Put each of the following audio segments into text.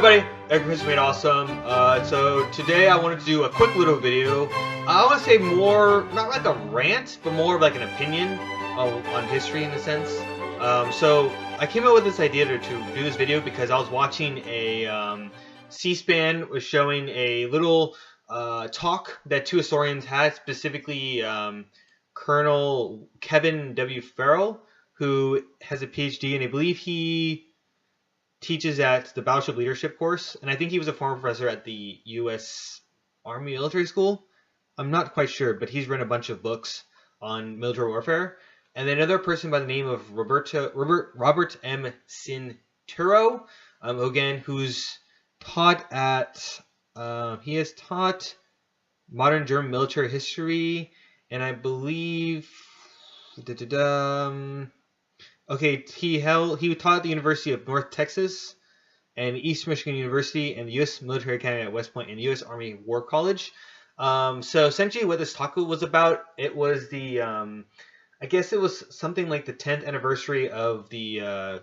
everybody, Eric Chris made awesome. So today I wanted to do a quick little video. I want to say more, not like a rant, but more of like an opinion on history in a sense. So I came up with this idea to do this video because I was watching a C-SPAN was showing a little talk that two historians had, specifically Colonel Kevin W. Farrell, who has a PhD, and I believe he teaches at the Battleship Leadership course, and I think he was a former professor at the U.S. Army Military School. I'm not quite sure, but he's written a bunch of books on military warfare. And then another person by the name of Robert M. Cinturo, again, who's taught at he has taught modern German military history, and I believe okay, he taught at the University of North Texas and East Michigan University and the U.S. Military Academy at West Point and U.S. Army War College. So essentially what this talk was about, it was the, I guess it was something like the 10th anniversary of the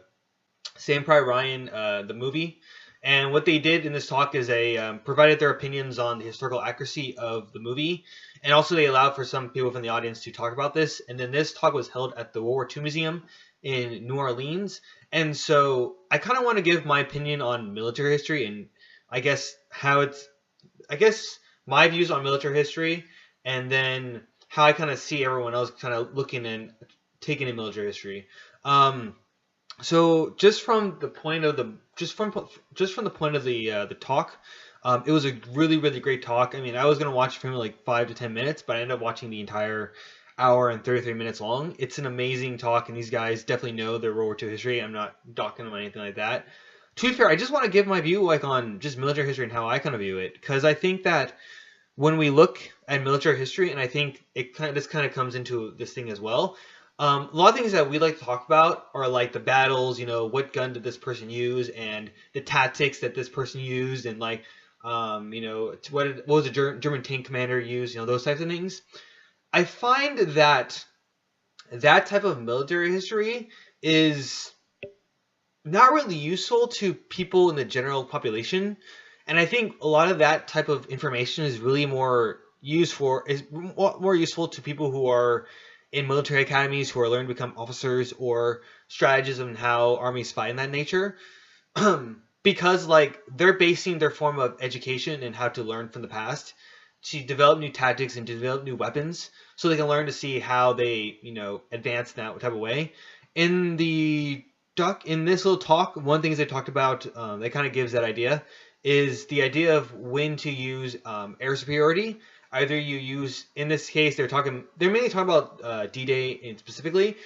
Saving Private Ryan, the movie. And what they did in this talk is they provided their opinions on the historical accuracy of the movie. And also they allowed for some people from the audience to talk about this. And then this talk was held at the World War II Museum in New Orleans. And so I kind of want to give my opinion on military history and I guess my views on military history, and then how I kind of see everyone else kind of looking and taking in military history. So just from the point of the talk, it was a really, really great talk. I mean, I was gonna watch it for like 5 to 10 minutes, but I ended up watching the entire hour and 33 minutes long. It's an amazing talk, and these guys definitely know their World War II history. I'm not docking them or anything like that. To be fair, I just want to give my view like on just military history and how I kind of view it, because I think that when we look at military history, and I think this kind of comes into this thing as well. A lot of things that we like to talk about are like the battles, what gun did this person use, and the tactics that this person used, and like, what was the German tank commander use, those types of things. I find that type of military history is not really useful to people in the general population. And I think a lot of that type of information is really more useful to people who are in military academies, who are learning to become officers, or strategies on how armies fight in that nature. Because like they're basing their form of education and how to learn from the past to develop new tactics and to develop new weapons, so they can learn to see how they, advance in that type of way. In this little talk, one thing they talked about, that kind of gives that idea, is the idea of when to use air superiority. Either you use, in this case, they're mainly talking about D-Day specifically,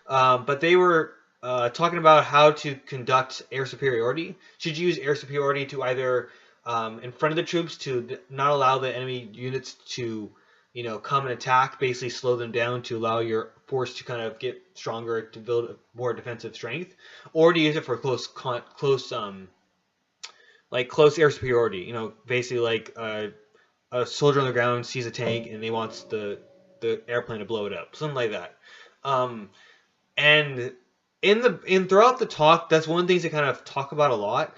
but they were talking about how to conduct air superiority. Should you use air superiority to either in front of the troops to not allow the enemy units to, come and attack, basically slow them down to allow your force to kind of get stronger to build a more defensive strength, or to use it for close air superiority? Basically like a soldier on the ground sees a tank and they wants the airplane to blow it up, something like that. And throughout the talk, that's one of the things they kind of talk about a lot.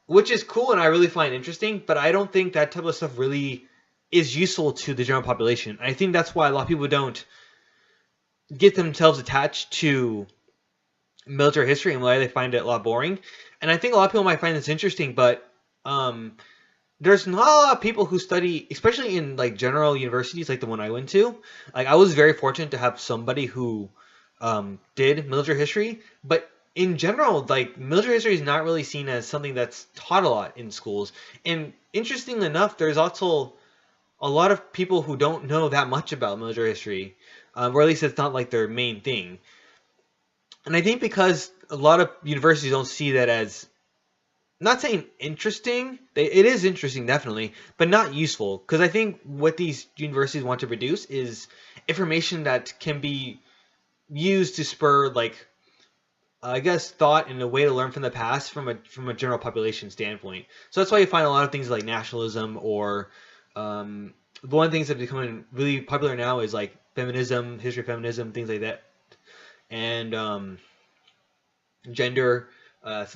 Which is cool and I really find interesting, but I don't think that type of stuff really is useful to the general population. I think that's why a lot of people don't get themselves attached to military history and why they find it a lot boring. And I think a lot of people might find this interesting, but there's not a lot of people who study, especially in like general universities like the one I went to. Like I was very fortunate to have somebody who did military history, but in general, like military history is not really seen as something that's taught a lot in schools. And interestingly enough, there's also a lot of people who don't know that much about military history, or at least it's not like their main thing. And I think because a lot of universities don't see that as, not saying interesting, it is interesting definitely, but not useful. Because I think what these universities want to produce is information that can be used to spur like, I guess, thought and a way to learn from the past from a general population standpoint. So that's why you find a lot of things like nationalism, or one of the things that are becoming really popular now is like feminism, history of feminism, things like that, and gender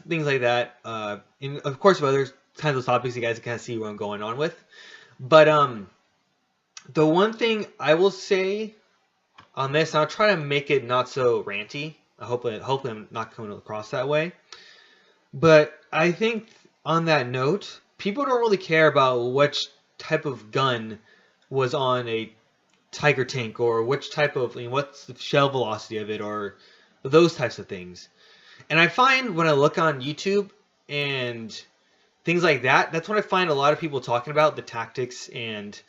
things like that. And of course, with other kinds of topics, you guys can kind of see what I'm going on with. But the one thing I will say on this, and I'll try to make it not so ranty. Hopefully I'm not coming across that way. But I think on that note, people don't really care about which type of gun was on a Tiger tank, or which type of, what's the shell velocity of it, or those types of things. And I find when I look on YouTube and things like that, that's when I find a lot of people talking about the tactics and,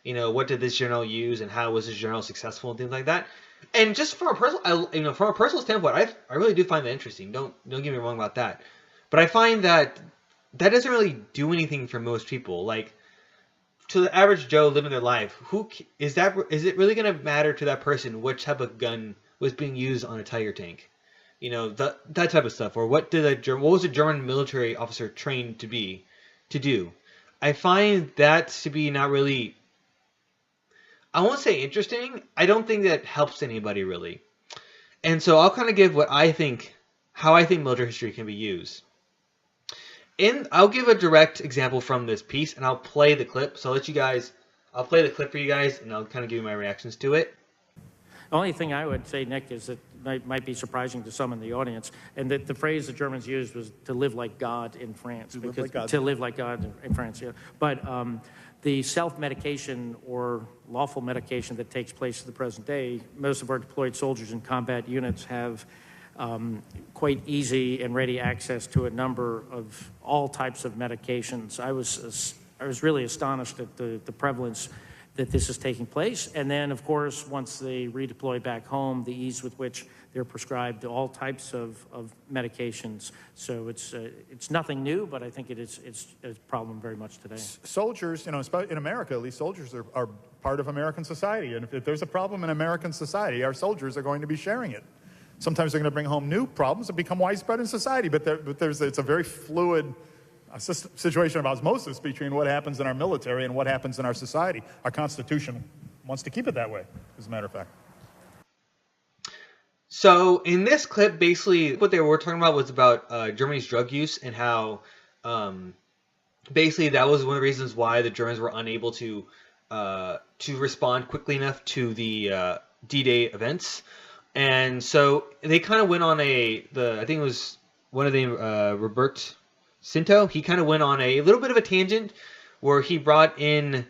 what did this general use and how was this general successful and things like that. And just from a personal standpoint, I really do find that interesting. Don't get me wrong about that. But I find that doesn't really do anything for most people. Like, to the average Joe living their life, is it really going to matter to that person which type of gun was being used on a Tiger tank? That type of stuff, or what was a German military officer trained to do? I find that to be not really, I won't say interesting. I don't think that helps anybody really. And so I'll kind of give how I think military history can be used. I'll give a direct example from this piece, and I'll play the clip. So I'll play the clip for you guys, and I'll kind of give you my reactions to it. The only thing I would say, Nick, is that might be surprising to some in the audience, and that the phrase the Germans used was to live like God in France. To live like God in France, yeah. But the self-medication or lawful medication that takes place in the present day, most of our deployed soldiers in combat units have quite easy and ready access to a number of all types of medications. I was really astonished at the prevalence that this is taking place. And then, of course, once they redeploy back home, the ease with which they're prescribed all types of medications. So it's nothing new, but I think it's a problem very much today. Soldiers, in America, at least, soldiers are part of American society. And if there's a problem in American society, our soldiers are going to be sharing it. Sometimes they're going to bring home new problems that become widespread in society, but it's a very fluid situation of osmosis between what happens in our military and what happens in our society. Our Constitution wants to keep it that way, as a matter of fact. So in this clip, basically what they were talking about was about Germany's drug use, and how basically that was one of the reasons why the Germans were unable to respond quickly enough to the D-Day events. And so they kind of went on I think it was one of the Robert Sinto. He kind of went on a little bit of a tangent where he brought in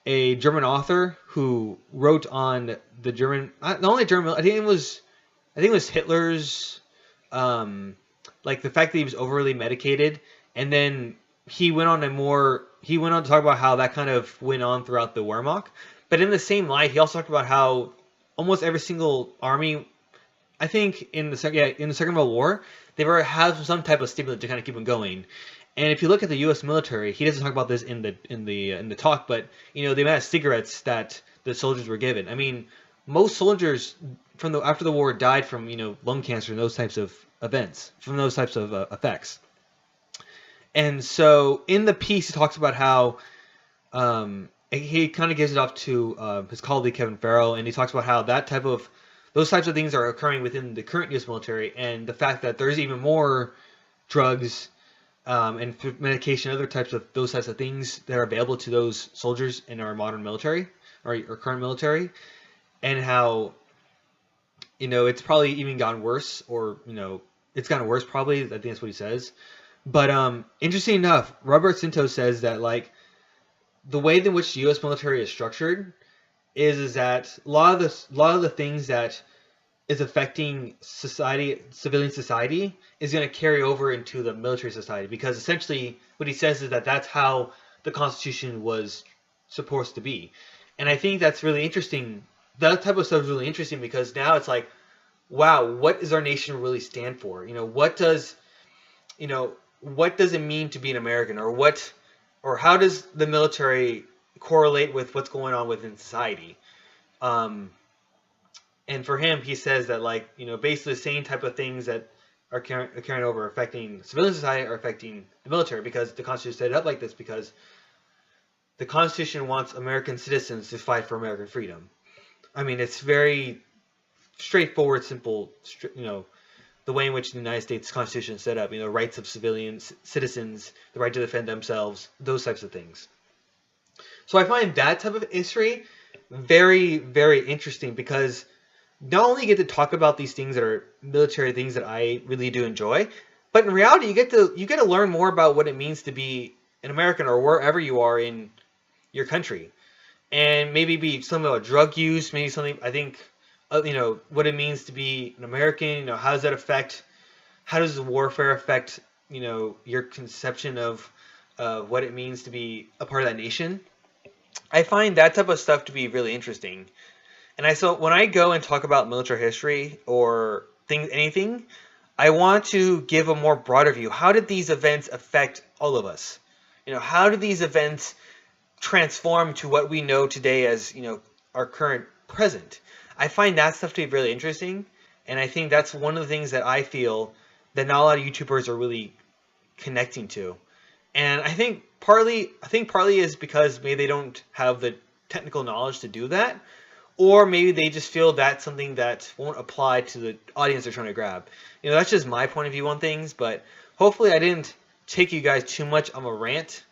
a German author who wrote on the German, not only German, I think it was Hitler's, like the fact that he was overly medicated, and then he went on to talk about how that kind of went on throughout the Wehrmacht. But in the same light, he also talked about how almost every single army, I think in the Second World War, they were have some type of stimulant to kind of keep them going. And if you look at the U.S. military, he doesn't talk about this in the talk, but the amount of cigarettes that the soldiers were given. I mean, most soldiers after the war died from lung cancer and those types of events, from those types of effects. And so in the piece, he talks about how he kind of gives it off to his colleague Kevin Farrell, and he talks about how those types of things are occurring within the current U.S. military, and the fact that there's even more drugs and medication, other types of those types of things that are available to those soldiers in our modern military or current military, and how it's probably even gotten worse, or it's gotten worse probably. I think that's what he says. But interesting enough, Robert Sinto says that the way in which the U.S. military is structured is that a lot of the things that is affecting civilian society, is going to carry over into the military society, because essentially what he says is that that's how the Constitution was supposed to be. And I think that's really interesting. That type of stuff is really interesting, because now it's like, wow, what does our nation really stand for? What does it mean to be an American, or how does the military correlate with what's going on within society? And for him, he says that basically the same type of things that are carrying over affecting civilian society are affecting the military, because the Constitution set it up like this, because the Constitution wants American citizens to fight for American freedom. I mean, it's very straightforward, simple, the way in which the United States Constitution is set up, rights of citizens, the right to defend themselves, those types of things. So I find that type of history very, very interesting, because not only get to talk about these things that are military things that I really do enjoy, but in reality you get to learn more about what it means to be an American or wherever you are in your country, and maybe be something about drug use, maybe something, I think, what it means to be an American. How does that affect? How does warfare affect your conception of what it means to be a part of that nation? I find that type of stuff to be really interesting. And so when I go and talk about military history or anything, I want to give a more broader view. How did these events affect all of us? How did these events transform to what we know today as, our current present? I find that stuff to be really interesting, and I think that's one of the things that I feel that not a lot of YouTubers are really connecting to. And I think partly is because maybe they don't have the technical knowledge to do that, or maybe they just feel that's something that won't apply to the audience they're trying to grab. That's just my point of view on things, but hopefully I didn't take you guys too much on a rant.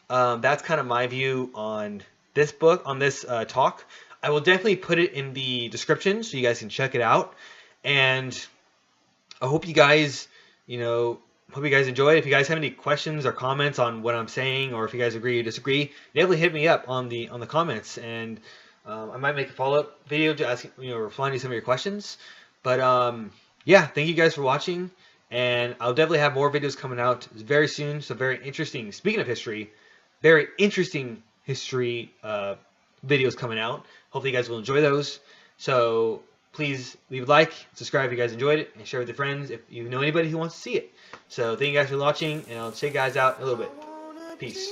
That's kind of my view on this book, on this talk. I will definitely put it in the description so you guys can check it out. And I hope you guys, enjoyed. If you guys have any questions or comments on what I'm saying, or if you guys agree or disagree, definitely hit me up on the comments, and I might make a follow-up video to ask, replying to some of your questions. But yeah, thank you guys for watching, and I'll definitely have more videos coming out very soon. So very interesting. Speaking of history, very interesting history videos coming out. Hopefully you guys will enjoy those. So please leave a like, subscribe if you guys enjoyed it, and share with your friends if you know anybody who wants to see it. So thank you guys for watching, and I'll check you guys out in a little bit. Peace.